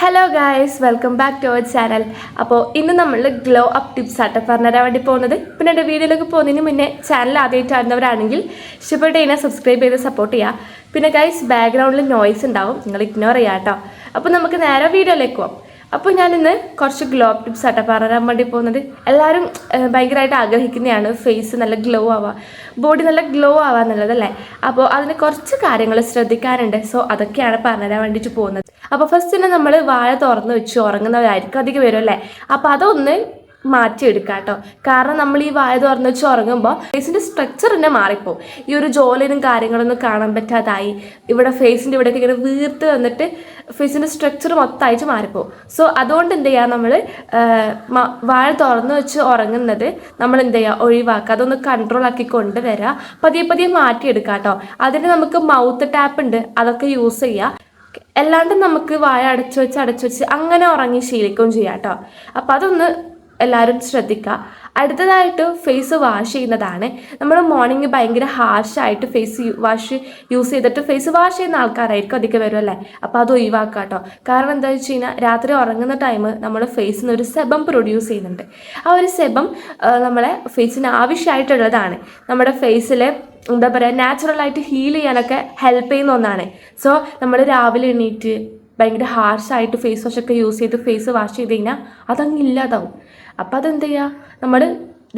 Hello guys, welcome back to our channel. അപ്പോൾ ഇന്ന് നമ്മൾ ഗ്ലോ അപ്പ് ടിപ്സ് ആയിട്ട് പറഞ്ഞുതരാൻ വേണ്ടി പോകുന്നത്. പിന്നെ എൻ്റെ വീഡിയോയിലേക്ക് പോകുന്നതിന് മുന്നേ ചാനൽ ആദ്യമായിട്ട് അറിഞ്ഞവരാണെങ്കിൽ ഇഷ്ടപ്പെട്ട് കഴിഞ്ഞാൽ സബ്സ്ക്രൈബ് ചെയ്ത് സപ്പോർട്ട് ചെയ്യുക. പിന്നെ ഗായ്സ്, ബാക്ക്ഗ്രൗണ്ടിൽ നോയ്സ് ഉണ്ടാവും, നിങ്ങൾ ഇഗ്നോർ ചെയ്യാം കേട്ടോ. അപ്പോൾ നമുക്ക് നേരെ വീഡിയോയിലേക്ക് പോകാം. അപ്പോൾ ഞാനിന്ന് കുറച്ച് ഗ്ലോ അപ്പ് ടിപ്സ് ആയിട്ട് പറയാൻ വേണ്ടി പോകുന്നത്. എല്ലാവരും ഭയങ്കരമായിട്ട് ആഗ്രഹിക്കുന്നതാണ് ഫേസ് നല്ല ഗ്ലോ ആവുക, ബോഡി നല്ല ഗ്ലോ ആവുക എന്നുള്ളതല്ലേ. അപ്പോൾ അതിന് കുറച്ച് കാര്യങ്ങൾ ശ്രദ്ധിക്കാനുണ്ട്. സോ അതൊക്കെയാണ് പറഞ്ഞുതരാൻ വേണ്ടിയിട്ട് പോകുന്നത്. അപ്പോൾ ഫസ്റ്റ് തന്നെ നമ്മൾ വായ തുറന്ന് വെച്ച് ഉറങ്ങുന്നവരായിരിക്കും അധികം വരും അല്ലേ. അപ്പോൾ അതൊന്ന് മാറ്റിയെടുക്കുക കേട്ടോ. കാരണം നമ്മൾ ഈ വായ തുറന്ന് വെച്ച് ഉറങ്ങുമ്പോൾ ഫേസിൻ്റെ സ്ട്രക്ചർ തന്നെ മാറിപ്പോവും. ഈ ഒരു ജോലിനും കാര്യങ്ങളൊന്നും കാണാൻ പറ്റാതായി ഇവിടെ ഫേസിൻ്റെ ഇവിടെയൊക്കെ ഇങ്ങനെ വീർത്ത് വന്നിട്ട് ഫേസിൻ്റെ സ്ട്രക്ചർ മൊത്തമായിട്ട് മാറിപ്പോവും. സോ അതുകൊണ്ട് എന്ത് ചെയ്യുക, നമ്മൾ വായ തുറന്ന് വെച്ച് ഉറങ്ങുന്നത് നമ്മൾ എന്ത് ചെയ്യുക, ഒഴിവാക്കുക. അതൊന്ന് കൺട്രോൾ ആക്കി കൊണ്ടുവരിക, പതിയെ പതിയെ മാറ്റിയെടുക്കുക കേട്ടോ. അതിന് നമുക്ക് മൗത്ത് ടാപ്പ് ഉണ്ട്, അതൊക്കെ യൂസ് ചെയ്യുക. അല്ലാണ്ട് നമുക്ക് വായ അടച്ചു വെച്ച് അങ്ങനെ ഉറങ്ങി ശീലിക്കുകയും ചെയ്യാം കേട്ടോ. അപ്പം അതൊന്ന് എല്ലാവരും ശ്രദ്ധിക്കുക. അടുത്തതായിട്ട് ഫേസ് വാഷ് ചെയ്യുന്നതാണ്. നമ്മൾ മോർണിംഗ് ഭയങ്കര ഹാർഷായിട്ട് ഫേസ് വാഷ് യൂസ് ചെയ്തിട്ട് ഫേസ് വാഷ് ചെയ്യുന്ന ആൾക്കാരായിരിക്കും അധികം വരും അല്ലേ. അപ്പോൾ അത് ഒഴിവാക്കുക കേട്ടോ. കാരണം എന്താ വെച്ച് കഴിഞ്ഞാൽ രാത്രി ഉറങ്ങുന്ന ടൈം നമ്മുടെ ഫേസിൽ നിന്ന് ഒരു സെബം പ്രൊഡ്യൂസ് ചെയ്യുന്നുണ്ട്. ആ ഒരു സെബം നമ്മളെ ഫേസിന് ആവശ്യമായിട്ടുള്ളതാണ്. നമ്മുടെ ഫേസിൽ എന്താ പറയുക, നാച്ചുറലായിട്ട് ഹീൽ ചെയ്യാനൊക്കെ ഹെൽപ്പ് ചെയ്യുന്ന ഒന്നാണ്. സോ നമ്മൾ രാവിലെ എണീറ്റ് ഭയങ്കര ഹാർഷായിട്ട് ഫേസ് വാഷൊക്കെ യൂസ് ചെയ്ത് ഫേസ് വാഷ് ചെയ്ത് കഴിഞ്ഞാൽ അതങ്ങ് ഇല്ലാതാവും. അപ്പോൾ അതെന്ത് ചെയ്യുക, നമ്മൾ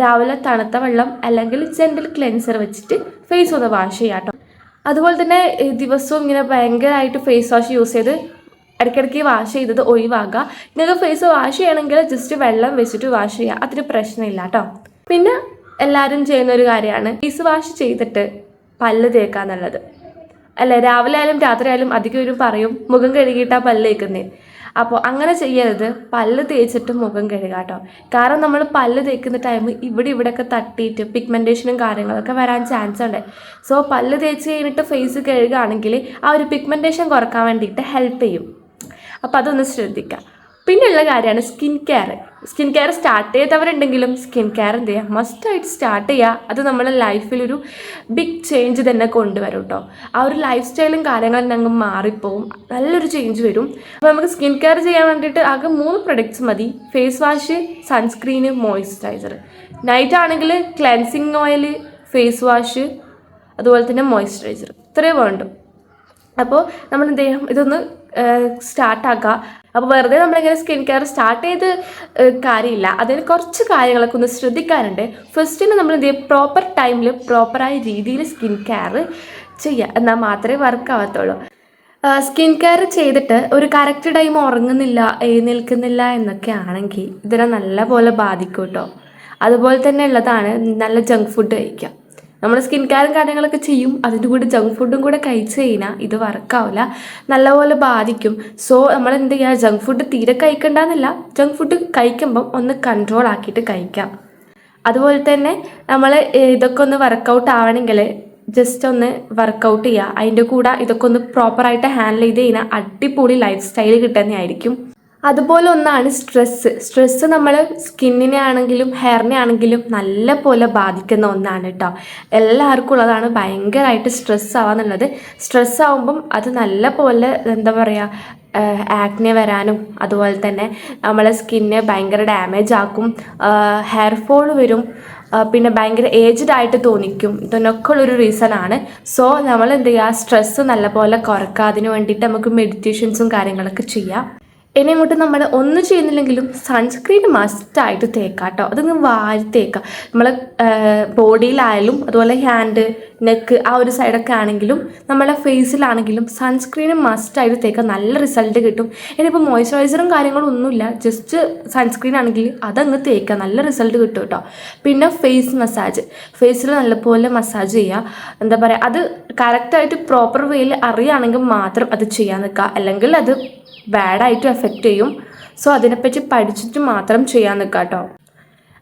രാവിലെ തണുത്ത വെള്ളം അല്ലെങ്കിൽ ജെന്റിൽ ക്ലെൻസർ വെച്ചിട്ട് ഫേസ് ഒന്ന് വാഷ് ചെയ്യുക കേട്ടോ. അതുപോലെ തന്നെ ദിവസവും ഇങ്ങനെ ഭയങ്കരമായിട്ട് ഫേസ് വാഷ് യൂസ് ചെയ്ത് ഇടയ്ക്കിടയ്ക്ക് വാഷ് ചെയ്തത് ഒഴിവാക്കുക. നിങ്ങൾക്ക് ഫേസ് വാഷ് ചെയ്യണമെങ്കിൽ ജസ്റ്റ് വെള്ളം വെച്ചിട്ട് വാഷ് ചെയ്യുക, അതിന് പ്രശ്നമില്ല കേട്ടോ. പിന്നെ എല്ലാവരും ചെയ്യുന്ന ഒരു കാര്യമാണ് ഫേസ് വാഷ് ചെയ്തിട്ട് പല്ല് തേക്കുക എന്നുള്ളത് അല്ലേ. രാവിലെ ആയാലും രാത്രി ആയാലും അധികം ഒരു പറയും മുഖം കഴുകിയിട്ടാണ് പല്ല് തേക്കുന്നത്. അപ്പോൾ അങ്ങനെ ചെയ്യരുത്, പല്ല് തേച്ചിട്ട് മുഖം കഴുകുക കേട്ടോ. കാരണം നമ്മൾ പല്ല് തേക്കുന്ന ടൈം ഇവിടെയൊക്കെ തട്ടിയിട്ട് പിഗ്മെൻറ്റേഷനും കാര്യങ്ങളൊക്കെ വരാൻ ചാൻസ് ഉണ്ട്. സോ പല്ല് തേച്ച് കഴിഞ്ഞിട്ട് ഫേസ് കഴുകുകയാണെങ്കിൽ ആ ഒരു പിഗ്മെൻറ്റേഷൻ കുറക്കാൻ വേണ്ടിയിട്ട് ഹെൽപ്പ് ചെയ്യും. അപ്പോൾ അതൊന്ന് ശ്രദ്ധിക്കുക. പിന്നെയുള്ള കാര്യമാണ് സ്കിൻ കെയർ സ്റ്റാർട്ട് ചെയ്തവരുണ്ടെങ്കിലും സ്കിൻ കെയർ എന്ത് ചെയ്യുക, മസ്റ്റായിട്ട് സ്റ്റാർട്ട് ചെയ്യുക. അത് നമ്മുടെ ലൈഫിലൊരു ബിഗ് ചേഞ്ച് തന്നെ കൊണ്ടുവരും കേട്ടോ. ആ ഒരു ലൈഫ് സ്റ്റൈലും കാര്യങ്ങളും ഞങ്ങൾ മാറിപ്പോവും, നല്ലൊരു ചേഞ്ച് വരും. അപ്പോൾ നമുക്ക് സ്കിൻ കെയർ ചെയ്യാൻ വേണ്ടിയിട്ട് ആകെ 3 പ്രൊഡക്ട്സ് മതി. Face wash, sunscreen, moisturiser. Night ആണെങ്കിൽ ക്ലെൻസിങ് ഓയിൽ, ഫേസ് വാഷ്, അതുപോലെ തന്നെ മോയ്സ്ചറൈസർ, ഇത്രയേ വേണ്ടു. അപ്പോൾ നമ്മൾ എന്ത് ചെയ്യും, ഇതൊന്ന് സ്റ്റാർട്ടാക്കുക. അപ്പോൾ വെറുതെ നമ്മളിങ്ങനെ സ്കിൻ കെയർ സ്റ്റാർട്ട് ചെയ്ത് കാര്യമില്ല, അതിന് കുറച്ച് കാര്യങ്ങളൊക്കെ ഒന്ന് ശ്രദ്ധിക്കാനുണ്ട്. ഫസ്റ്റിന് നമ്മൾ എന്ത് ചെയ്യും, പ്രോപ്പർ ടൈമിൽ പ്രോപ്പറായ രീതിയിൽ സ്കിൻ കെയർ ചെയ്യുക, എന്നാൽ മാത്രമേ വർക്ക് ആവത്തുള്ളൂ. സ്കിൻ കെയർ ചെയ്തിട്ട് ഒരു കറക്റ്റ് ടൈം ഉറങ്ങുന്നില്ല, എഴുന്നേൽക്കുന്നില്ല എന്നൊക്കെ ആണെങ്കിൽ ഇതിനെ നല്ല പോലെ ബാധിക്കും കേട്ടോ. അതുപോലെ തന്നെ ഉള്ളതാണ് നല്ല ജങ്ക് ഫുഡ് കഴിക്കുക. നമ്മൾ സ്കിൻ കെയറും കാര്യങ്ങളൊക്കെ ചെയ്യും, അതിൻ്റെ കൂടെ ജങ്ക് ഫുഡും കൂടെ കഴിച്ച് കഴിഞ്ഞാൽ ഇത് വർക്കാവില്ല, നല്ലപോലെ ബാധിക്കും. സോ നമ്മൾ എന്ത് ചെയ്യുക, ജങ്ക് ഫുഡ് തീരെ കഴിക്കണ്ടെന്നല്ല, ജങ്ക് ഫുഡ് കഴിക്കുമ്പം ഒന്ന് കൺട്രോൾ ആക്കിയിട്ട് കഴിക്കാം. അതുപോലെ തന്നെ നമ്മൾ ഇതൊക്കെ ഒന്ന് വർക്കൗട്ട് ആവണമെങ്കിൽ ജസ്റ്റ് ഒന്ന് വർക്കൗട്ട് ചെയ്യുക. അതിൻ്റെ കൂടെ ഇതൊക്കെ ഒന്ന് പ്രോപ്പറായിട്ട് ഹാൻഡിൽ ചെയ്ത് കഴിഞ്ഞാൽ അടിപൊളി ലൈഫ് സ്റ്റൈൽ കിട്ടുന്നതായിരിക്കും. അതുപോലെ ഒന്നാണ് സ്ട്രെസ്സ് നമ്മൾ സ്കിന്നിനെ ആണെങ്കിലും ഹെയറിനെ ആണെങ്കിലും നല്ല പോലെ ബാധിക്കുന്ന ഒന്നാണ് കേട്ടോ. എല്ലാവർക്കും ഉള്ളതാണ് ഭയങ്കരമായിട്ട് സ്ട്രെസ് ആവാന്നുള്ളത്. സ്ട്രെസ് ആവുമ്പം അത് നല്ല പോലെ എന്താ പറയുക, ആക്നെ വരാനും അതുപോലെ തന്നെ നമ്മളെ സ്കിന്നെ ഭയങ്കര ഡാമേജ് ആക്കും, ഹെയർ ഫോൾ വരും, പിന്നെ ഭയങ്കര ഏജ്ഡ് ആയിട്ട് തോന്നിക്കും. ഇതിനൊക്കെ ഉള്ളൊരു റീസണാണ്. സോ നമ്മൾ എന്ത് ചെയ്യുക, സ്ട്രെസ്സ് നല്ലപോലെ കുറക്കുക. അതിന് വേണ്ടിയിട്ട് നമുക്ക് മെഡിറ്റേഷൻസും കാര്യങ്ങളൊക്കെ ചെയ്യാം. ഇനി അങ്ങോട്ട് നമ്മൾ ഒന്നും ചെയ്യുന്നില്ലെങ്കിലും സൺസ്ക്രീൻ മസ്റ്റായിട്ട് തേക്കുക കേട്ടോ. അതൊന്ന് വാരി തേക്കുക. നമ്മൾ ബോഡിയിലായാലും അതുപോലെ ഹാൻഡ്, നെക്ക് ആ ഒരു സൈഡൊക്കെ ആണെങ്കിലും നമ്മളെ ഫേസിലാണെങ്കിലും സൺസ്ക്രീൻ മസ്റ്റായിട്ട് തേക്കുക, നല്ല റിസൾട്ട് കിട്ടും. ഇനിയിപ്പോൾ മോയ്സ്ചറൈസറും കാര്യങ്ങളും ഒന്നുമില്ല, ജസ്റ്റ് സൺസ്ക്രീൻ ആണെങ്കിൽ അതങ്ങ് തേക്കുക, നല്ല റിസൾട്ട് കിട്ടും കേട്ടോ. പിന്നെ ഫേസ് മസാജ്, ഫേസിൽ നല്ലപോലെ മസാജ് ചെയ്യുക. എന്താ പറയുക, അത് കറക്റ്റായിട്ട് പ്രോപ്പർ വേയിൽ അറിയുകയാണെങ്കിൽ മാത്രം അത് ചെയ്യാൻ നിൽക്കുക, അല്ലെങ്കിൽ അത് ബാഡായിട്ട് എഫക്റ്റ് ചെയ്യും. സോ അതിനെപ്പറ്റി പഠിച്ചിട്ട് മാത്രം ചെയ്യാൻ നിൽക്കുക കേട്ടോ.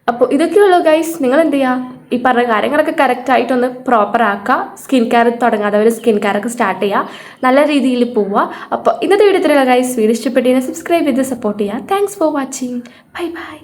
അപ്പോൾ ഇതൊക്കെയുള്ളൂ ഗൈസ്. നിങ്ങൾ എന്ത് ചെയ്യുക, ഈ പറഞ്ഞ കാര്യങ്ങളൊക്കെ കറക്റ്റായിട്ടൊന്ന് പ്രോപ്പർ ആക്കുക. സ്കിൻ കെയർ തുടങ്ങാത്തവർ സ്കിൻ കെയറൊക്കെ സ്റ്റാർട്ട് ചെയ്യുക, നല്ല രീതിയിൽ പോവുക. അപ്പോൾ ഇന്നത്തെ വീഡിയോ ഇത്രയുള്ള ഗൈസ്. വീഡിയോ ഇഷ്ടപ്പെട്ടതിനെ സബ്സ്ക്രൈബ് ചെയ്ത് സപ്പോർട്ട് ചെയ്യുക. Thanks for watching. Bye bye.